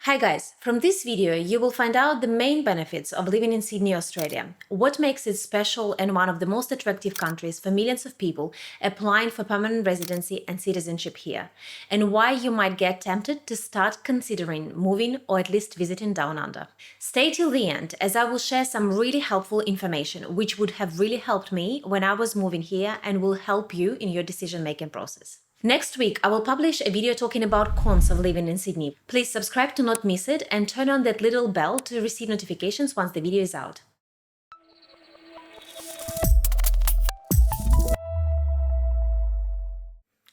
Hi guys, from this video you will find out the main benefits of living in Sydney, Australia, what makes it special and one of the most attractive countries for millions of people applying for permanent residency and citizenship here, and why you might get tempted to start considering moving or at least visiting Down Under. Stay till the end as I will share some really helpful information which would have really helped me when I was moving here and will help you in your decision-making process. Next week, I will publish a video talking about cons of living in Sydney. Please subscribe to not miss it and turn on that little bell to receive notifications once the video is out.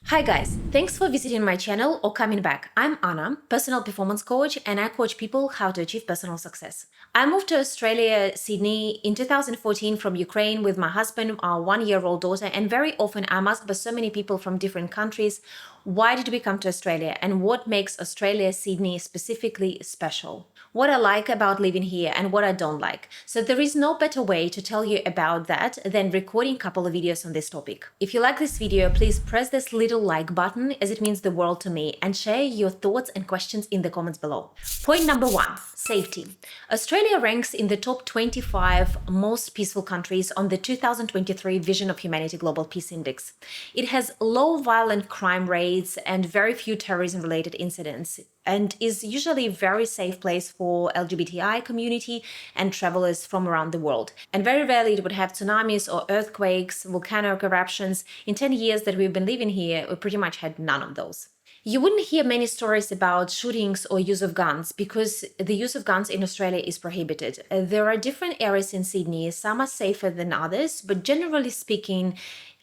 Hi guys, thanks for visiting my channel or coming back. I'm Anna, personal performance coach, and I coach people how to achieve personal success. I moved to Australia, Sydney in 2014 from Ukraine with my husband, our one-year-old daughter, and very often I'm asked by so many people from different countries, why did we come to Australia and what makes Australia, Sydney specifically special? What I like about living here and what I don't like. So there is no better way to tell you about that than recording a couple of videos on this topic. If you like this video, please press this little like button as it means the world to me, and share your thoughts and questions in the comments below. Point number 1, safety. Australia ranks in the top 25 most peaceful countries on the 2023 Vision of Humanity Global Peace Index. It has low violent crime rates and very few terrorism-related incidents, and is usually a very safe place for LGBTI community and travelers from around the world. And very rarely it would have tsunamis or earthquakes, volcanic eruptions. In 10 years that we've been living here, we pretty much had none of those. You wouldn't hear many stories about shootings or use of guns because the use of guns in Australia is prohibited. There are different areas in Sydney, some are safer than others, but generally speaking,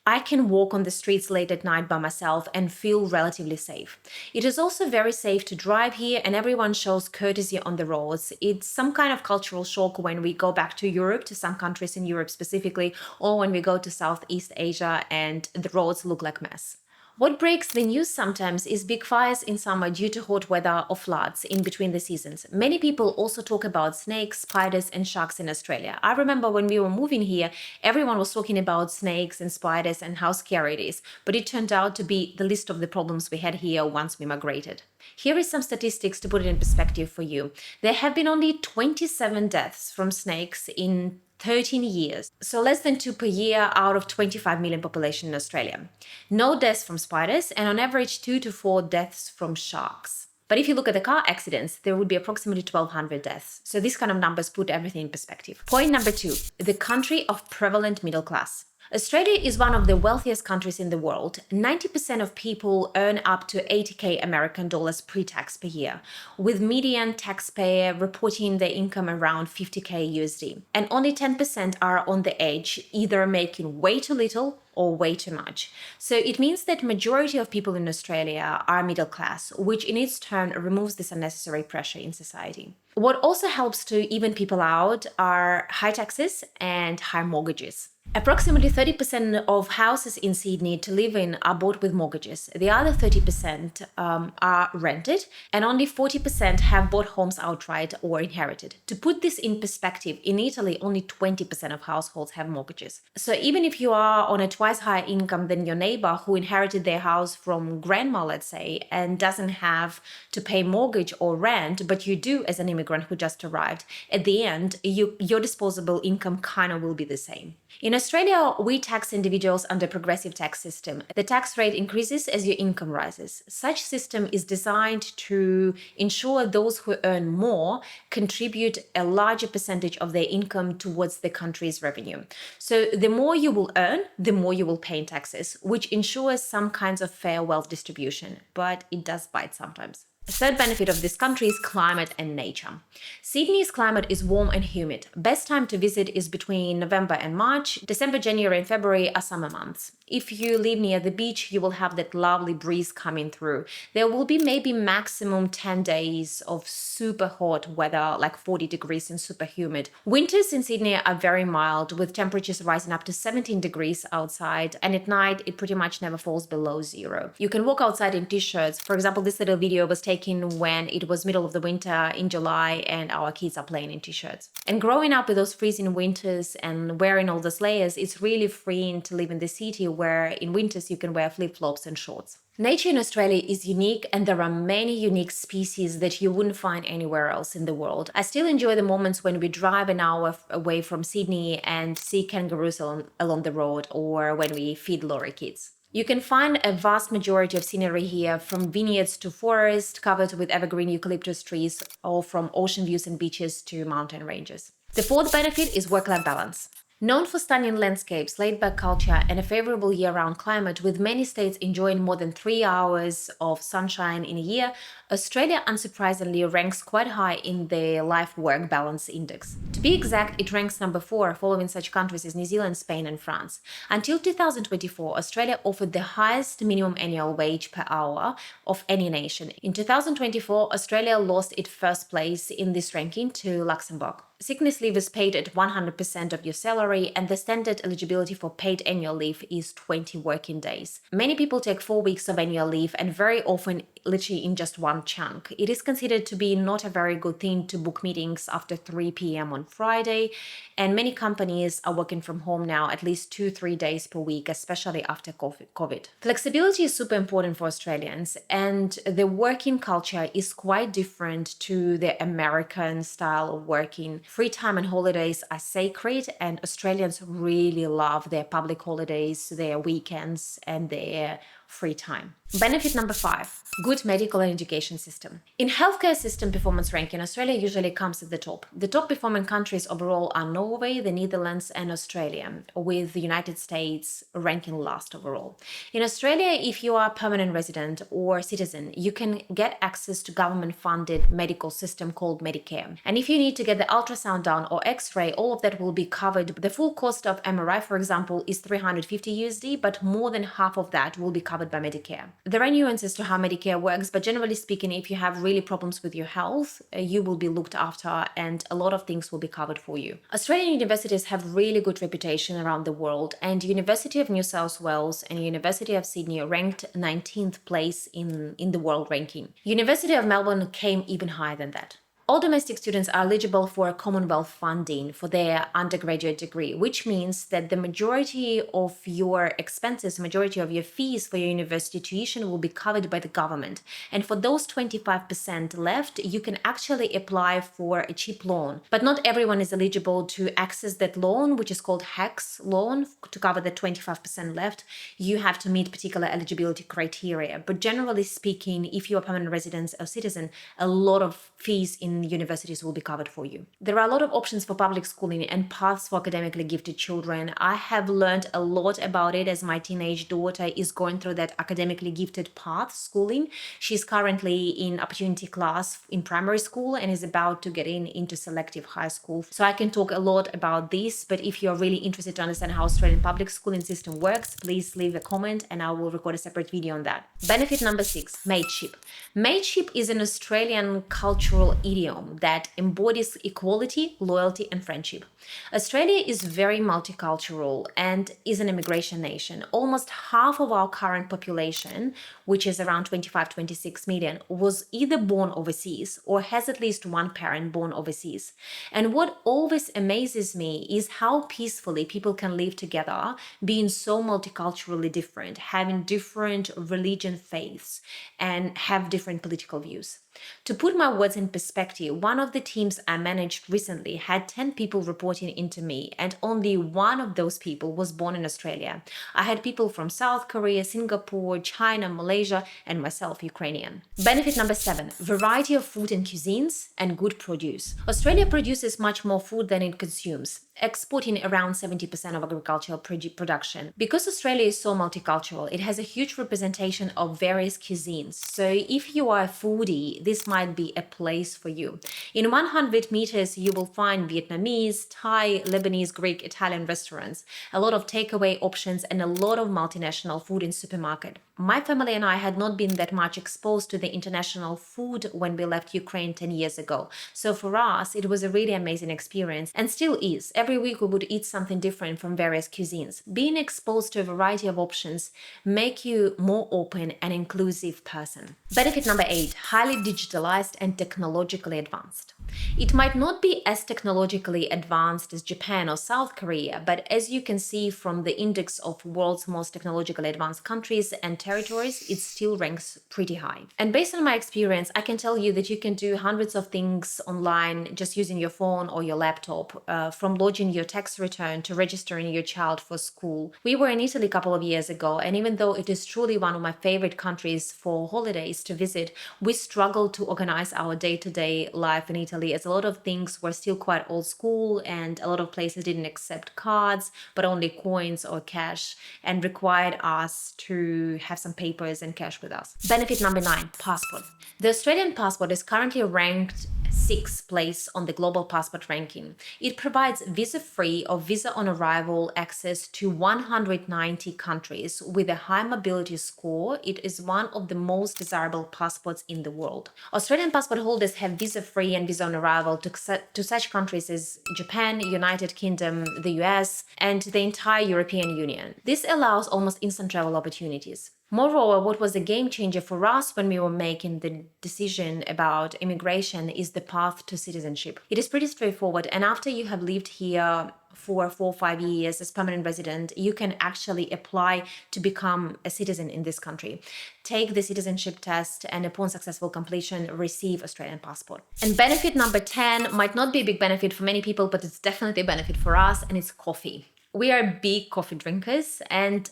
I can walk on the streets late at night by myself and feel relatively safe. It is also very safe to drive here and everyone shows courtesy on the roads. It's some kind of cultural shock when we go back to Europe, to some countries in Europe specifically, or when we go to Southeast Asia and the roads look like mess. What breaks the news sometimes is big fires in summer due to hot weather or floods in between the seasons. Many people also talk about snakes, spiders and sharks in Australia. I remember when we were moving here, everyone was talking about snakes and spiders and how scary it is, but it turned out to be the list of the problems we had here once we migrated. Here is some statistics to put it in perspective for you. There have been only 27 deaths from snakes in 13 years, so less than 2 per year out of 25 million population in Australia. No deaths from spiders, and on average 2 to 4 deaths from sharks. But if you look at the car accidents, there would be approximately 1,200 deaths. So these kind of numbers put everything in perspective. Point number 2, the country of prevalent middle class. Australia is one of the wealthiest countries in the world. 90% of people earn up to 80k American dollars pre-tax per year, with median taxpayer reporting their income around 50k USD. And only 10% are on the edge, either making way too little or way too much. So it means that majority of people in Australia are middle class, which in its turn removes this unnecessary pressure in society. What also helps to even people out are high taxes and high mortgages. Approximately 30% of houses in Sydney to live in are bought with mortgages. The other 30% are rented, and only 40% have bought homes outright or inherited. To put this in perspective, in Italy, only 20% of households have mortgages. So even if you are on a twice higher income than your neighbor who inherited their house from grandma, let's say, and doesn't have to pay mortgage or rent, but you do as an immigrant who just arrived, at the end, your disposable income kind of will be the same. In Australia, we tax individuals under progressive tax system. The tax rate increases as your income rises. Such system is designed to ensure those who earn more contribute a larger percentage of their income towards the country's revenue. So the more you will earn, the more you will pay in taxes, which ensures some kinds of fair wealth distribution, but it does bite sometimes. The third benefit of this country is climate and nature. Sydney's climate is warm and humid. Best time to visit is between November and March. December, January and February are summer months. If you live near the beach, you will have that lovely breeze coming through. There will be maybe maximum 10 days of super hot weather, like 40 degrees and super humid. Winters in Sydney are very mild, with temperatures rising up to 17 degrees outside, and at night it pretty much never falls below 0. You can walk outside in t-shirts. For example, this little video was taken when it was middle of the winter in July and our kids are playing in t-shirts. And growing up with those freezing winters and wearing all those layers, it's really freeing to live in the city where in winters you can wear flip-flops and shorts. Nature in Australia is unique, and there are many unique species that you wouldn't find anywhere else in the world. I still enjoy the moments when we drive an hour away from Sydney and see kangaroos along the road, or when we feed lorry kids. You can find a vast majority of scenery here, from vineyards to forest covered with evergreen eucalyptus trees, or from ocean views and beaches to mountain ranges. The fourth benefit is work-life balance. Known for stunning landscapes, laid-back culture, and a favorable year-round climate, with many states enjoying more than 3 hours of sunshine in a year, Australia unsurprisingly ranks quite high in the Life-Work Balance Index. To be exact, it ranks number 4, following such countries as New Zealand, Spain, and France. Until 2024, Australia offered the highest minimum annual wage per hour of any nation. In 2024, Australia lost its first place in this ranking to Luxembourg. Sickness leave is paid at 100% of your salary, and the standard eligibility for paid annual leave is 20 working days. Many people take 4 weeks of annual leave, and very often literally in just one chunk. It is considered to be not a very good thing to book meetings after 3 p.m. on Friday, and many companies are working from home now at least 2-3 days per week, especially after COVID. Flexibility is super important for Australians, and the working culture is quite different to the American style of working. Free time and holidays are sacred, and Australians really love their public holidays, their weekends, and their free time. Benefit number 5, good medical and education system. In healthcare system performance ranking, Australia usually comes at the top. The top performing countries overall are Norway, the Netherlands, and Australia, with the United States ranking last overall. In Australia, if you are a permanent resident or citizen, you can get access to government-funded medical system called Medicare. And if you need to get the ultrasound done or X-ray, all of that will be covered. The full cost of MRI, for example, is $350 USD, but more than half of that will be covered by Medicare. There are nuances to how Medicare works, but generally speaking, if you have really problems with your health, you will be looked after, and a lot of things will be covered for you. Australian universities have really good reputation around the world, and University of New South Wales and University of Sydney ranked 19th place in the world ranking. University of Melbourne came even higher than that. All domestic students are eligible for Commonwealth funding for their undergraduate degree, which means that the majority of your expenses, majority of your fees for your university tuition will be covered by the government. And for those 25% left, you can actually apply for a cheap loan. But not everyone is eligible to access that loan, which is called HECS loan, to cover the 25% left. You have to meet particular eligibility criteria. But generally speaking, if you're a permanent resident or citizen, a lot of fees in universities will be covered for you. There are a lot of options for public schooling and paths for academically gifted children. I have learned a lot about it as my teenage daughter is going through that academically gifted path schooling. She's currently in opportunity class in primary school and is about to get into selective high school. So I can talk a lot about this, but if you're really interested to understand how Australian public schooling system works, please leave a comment and I will record a separate video on that. Benefit number 6, mateship. Mateship is an Australian cultural idiom that embodies equality, loyalty, and friendship. Australia is very multicultural and is an immigration nation. Almost half of our current population, which is around 25-26 million, was either born overseas or has at least one parent born overseas. And what always amazes me is how peacefully people can live together, being so multiculturally different, having different religion faiths, and have different political views. To put my words in perspective, one of the teams I managed recently had 10 people reporting into me, and only one of those people was born in Australia. I had people from South Korea, Singapore, China, Malaysia, and myself, Ukrainian. Benefit number 7, variety of food and cuisines and good produce. Australia produces much more food than it consumes, exporting around 70% of agricultural production. Because Australia is so multicultural, it has a huge representation of various cuisines. So if you are a foodie, this might be a place for you. In 100 meters, you will find Vietnamese, Thai, Lebanese, Greek, Italian restaurants, a lot of takeaway options, and a lot of multinational food in supermarket. My family and I had not been that much exposed to the international food when we left Ukraine 10 years ago. So for us, it was a really amazing experience, and still is. Every week we would eat something different from various cuisines. Being exposed to a variety of options make you more open and inclusive person. Benefit number 8, highly digitalized and technologically advanced. It might not be as technologically advanced as Japan or South Korea, but as you can see from the index of world's most technologically advanced countries and territories, it still ranks pretty high. And based on my experience, I can tell you that you can do hundreds of things online just using your phone or your laptop, from lodging your tax return to registering your child for school. We were in Italy a couple of years ago, and even though it is truly one of my favorite countries for holidays to visit, we struggled to organize our day-to-day life in Italy, as a lot of things were still quite old school and a lot of places didn't accept cards but only coins or cash, and required us to have some papers and cash with us. Benefit number 9, passport. The Australian passport is currently ranked 6th place on the global passport ranking. It provides visa-free or visa-on-arrival access to 190 countries. With a high mobility score, it is one of the most desirable passports in the world. Australian passport holders have visa-free and visa-on-arrival to such countries as Japan, United Kingdom, the US, and the entire European Union. This allows almost instant travel opportunities. Moreover, what was a game changer for us when we were making the decision about immigration is the path to citizenship. It is pretty straightforward, and after you have lived here for 4 or 5 years as permanent resident, you can actually apply to become a citizen in this country. Take the citizenship test, and upon successful completion, receive Australian passport. And benefit number 10 might not be a big benefit for many people, but it's definitely a benefit for us, and it's coffee. We are big coffee drinkers, and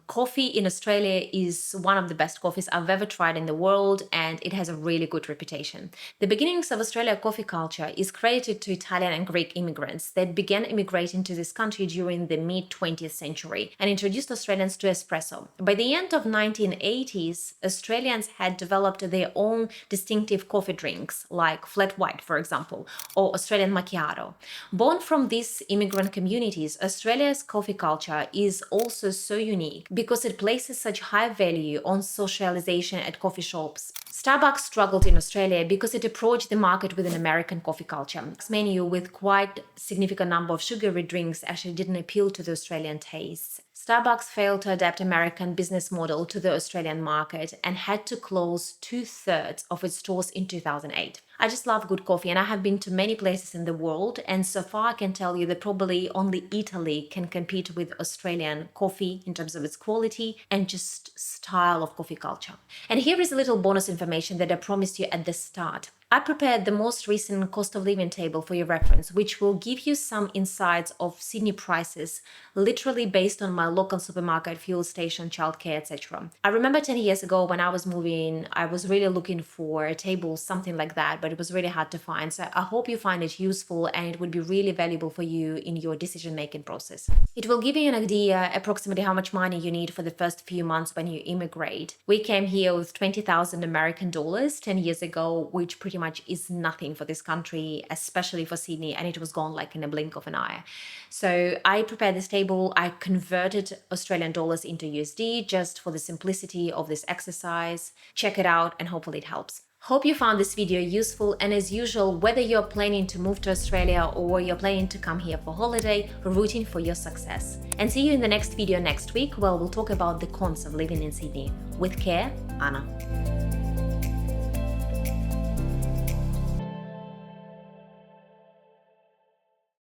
coffee in Australia is one of the best coffees I've ever tried in the world, and it has a really good reputation. The beginnings of Australia's coffee culture is credited to Italian and Greek immigrants that began immigrating to this country during the mid-20th century and introduced Australians to espresso. By the end of 1980s, Australians had developed their own distinctive coffee drinks, like flat white, for example, or Australian macchiato. Born from these immigrant communities, Australia's coffee culture is also so unique because it places such high value on socialization at coffee shops. Starbucks struggled in Australia because it approached the market with an American coffee culture. Its menu with quite significant number of sugary drinks actually didn't appeal to the Australian tastes. Starbucks failed to adapt American business model to the Australian market and had to close 2/3 of its stores in 2008. I just love good coffee, and I have been to many places in the world, and so far I can tell you that probably only Italy can compete with Australian coffee in terms of its quality and just style of coffee culture. And here is a little bonus information that I promised you at the start. I prepared the most recent cost of living table for your reference, which will give you some insights of Sydney prices, literally based on my local supermarket, fuel station, childcare, etc. I remember 10 years ago when I was moving, I was really looking for a table, something like that, but it was really hard to find. So I hope you find it useful and it would be really valuable for you in your decision-making process. It will give you an idea approximately how much money you need for the first few months when you immigrate. We came here with 20,000 American dollars 10 years ago, which pretty much is nothing for this country, especially for Sydney, and it was gone like in a blink of an eye. So I prepared this table. I converted Australian dollars into USD just for the simplicity of this exercise. Check it out and hopefully it helps. Hope you found this video useful, and as usual, whether you're planning to move to Australia or you're planning to come here for holiday, rooting for your success. And see you in the next video next week, where we'll talk about the cons of living in Sydney. With care, Anna.